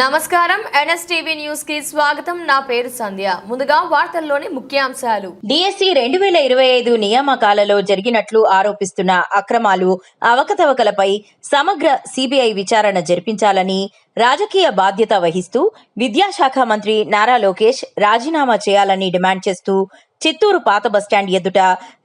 నమస్కారం NSTV news కి స్వాగతం. నా పేరు సంధ్య. ముందుగా వార్తల్లోని ముఖ్యాంశాలు. డిఎస్సి 2025 నియామకాలలో జరిగినట్లు ఆరోపిస్తున్న అక్రమాలు, అవకతవకలపై సమగ్ర సిబిఐ విచారణ జరిపించాలని రాజకీయ బాధ్యత వహిస్తూ విద్యాశాఖ మంత్రి నారా లోకేష్ రాజీనామా చేయాలని డిమాండ్ చేస్తూ చిత్తూరు పాత బస్టాండ్ ఎదుట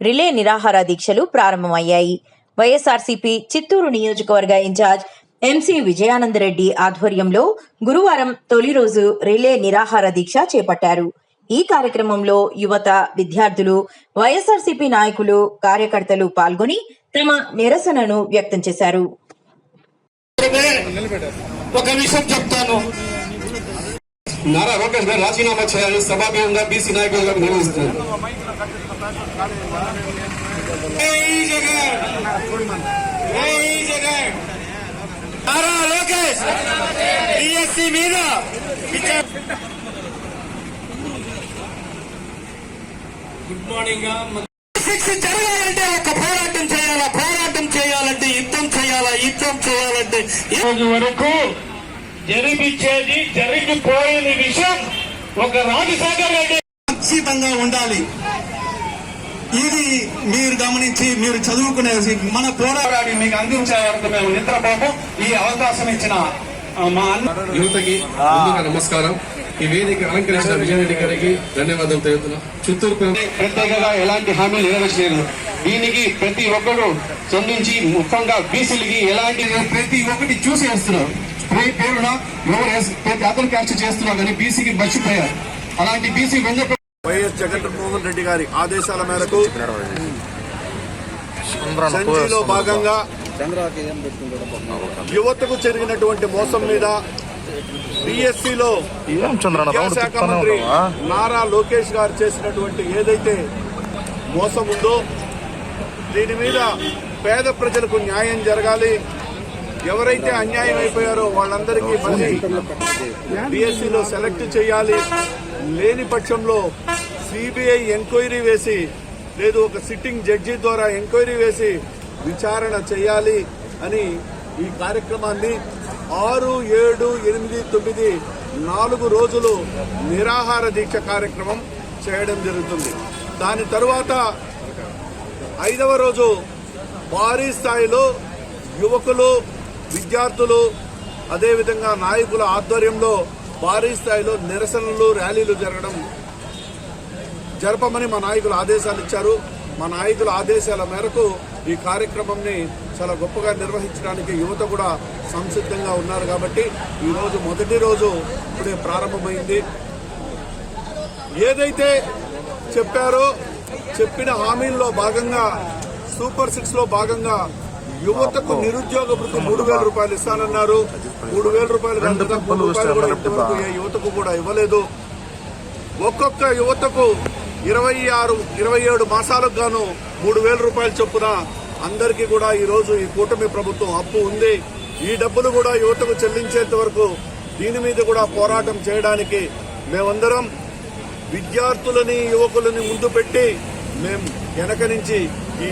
రిలే నిరాహార దీక్షలు ప్రారంభమయ్యాయి. వైఎస్ఆర్సీపీ చిత్తూరు నియోజకవర్గ ఇన్ఛార్జ్ ఎంసీ విజయానందరెడ్డి ఆధ్వర్యంలో గురువారం తొలి రోజు రిలే నిరాహార దీక్ష చేపట్టారు. ఈ కార్యక్రమంలో యువత, విద్యార్థులు, వైఎస్ఆర్సీపీ నాయకులు, కార్యకర్తలు పాల్గొని తమ నిరసనను వ్యక్తం చేశారు. ఒక విషయం చెప్తాను, నారా లోకేష్ గారు రాజీనామా చేయాలని సభాభంగా బీసీ నాయకులుగా నిర్వహిస్తున్నారు. నారా లోకేష్ డిఎస్సి మీద గుడ్ మార్నింగ్ జరగాలంటే ఒక పోరాటం చేయాలా, పోరాటం చేయాలంటే యుద్ధం చేయాలా, యుద్ధం చేయాలంటే ఈరోజు వరకు జరిపించేది జరిగిపోయిన విషయం ఒక రాజశేఖర్ రెడ్డి ఖచ్చితంగా ఉండాలి. ఇది మీరు గమనించి మీరు చదువుకునేసి మన పోరాడి మీకు అందించే వరకు మేము నిద్రపోము. ఈ అవకాశం ఇచ్చిన మా యువతకి ముందుగా నమస్కారం. ఈ వేదిక అలంకరించిన విజయరెడ్డి గారికి ధన్యవాదాలు తెలుపుతున్నా. చిత్తూరు ప్రత్యేకంగా ఎలాంటి హామీలు నెరవేర్చలేదు. దీనికి ప్రతి ఒక్కరు స్పందించి ముఖ్యంగా బీసీలకి ఎలాంటి ప్రతి ఒక్కటి చూసి వేస్తున్నారు. పేరున ప్రతి అతను క్యాప్చర్ చేస్తున్నారు కానీ బీసీకి మర్చిపోయారు. అలాంటి బీసీ వైఎస్ జగన్మోహన్ రెడ్డి గారి ఆదేశాల మేరకు సంచిలో భాగంగా యువతకు జరిగినటువంటి మోసం మీద డిఎస్సిలో విద్యాశాఖ మంత్రి నారా లోకేష్ గారు చేసినటువంటి ఏదైతే మోసం ఉందో దీని మీద పేద ప్రజలకు న్యాయం జరగాలి. ఎవరైతే అన్యాయం అయిపోయారో వాళ్ళందరికీ మళ్ళీ డిఎస్సిలో సెలెక్ట్ చేయాలి. లేని పక్షంలో సిబిఐ ఎంక్వైరీ వేసి లేదు ఒక సిట్టింగ్ జడ్జి ద్వారా ఎంక్వైరీ వేసి విచారణ చేయాలి అని ఈ కార్యక్రమాన్ని 6, 7, 8, 9 4 రోజులు నిరాహార దీక్ష కార్యక్రమం చేయడం జరుగుతుంది. దాని తరువాత 5వ రోజు భారీ స్థాయిలో యువకులు, విద్యార్థులు, అదేవిధంగా నాయకుల ఆధ్వర్యంలో భారీ స్థాయిలో నిరసనలు, ర్యాలీలు జరపమని మా నాయకులు ఆదేశాలు ఇచ్చారు. మా నాయకుల ఆదేశాల మేరకు ఈ కార్యక్రమంని చాలా గొప్పగా నిర్వహించడానికి యువత కూడా సంసిద్ధంగా ఉన్నారు. కాబట్టి ఈరోజు మొదటి రోజు ఇప్పుడే ప్రారంభమైంది. ఏదైతే చెప్పారో చెప్పిన హామీల్లో భాగంగా సూపర్ 6 లో భాగంగా యువతకు నిరుద్యోగ భృతి 3,000 రూపాయలు ఇస్తానన్నారు. 3,000 రూపాయలు కూడా ఇంతవరకు ఏ యువతకు కూడా ఇవ్వలేదు. ఒక్కొక్క యువతకు 26, 27 మాసాలకు గాను 3,000 రూపాయలు చొప్పున అందరికీ కూడా ఈరోజు ఈ కూటమి ప్రభుత్వం అప్పు ఉంది. ఈ డబ్బులు కూడా యువతకు చెల్లించేంత వరకు దీని మీద కూడా పోరాటం చేయడానికి మేమందరం విద్యార్థులని, యువకులని ముందు పెట్టి మేము వెనక నుంచి ఈ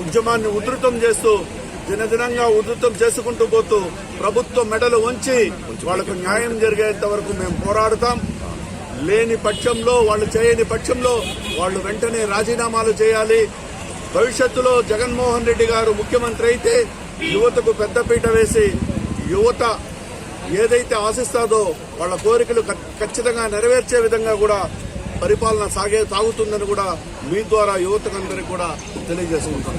ఉద్యమాన్ని ఉధృతం చేస్తూ దినదినంగా ఉధృతం చేసుకుంటూ పోతూ ప్రభుత్వం మెడలు వంచి వాళ్లకు న్యాయం జరిగేంత వరకు మేము పోరాడుతాం. లేని పక్షంలో, వాళ్ళు చేయని పక్షంలో వాళ్ళు వెంటనే రాజీనామాలు చేయాలి. భవిష్యత్తులో జగన్మోహన్ రెడ్డి గారు ముఖ్యమంత్రి అయితే యువతకు పెద్దపీట వేసి యువత ఏదైతే ఆశిస్తాదో వాళ్ళ కోరికలు ఖచ్చితంగా నెరవేర్చే విధంగా కూడా పరిపాలన సాగుతుందని కూడా మీ ద్వారా యువతకందరికీ కూడా తెలియజేసుకుంటాం.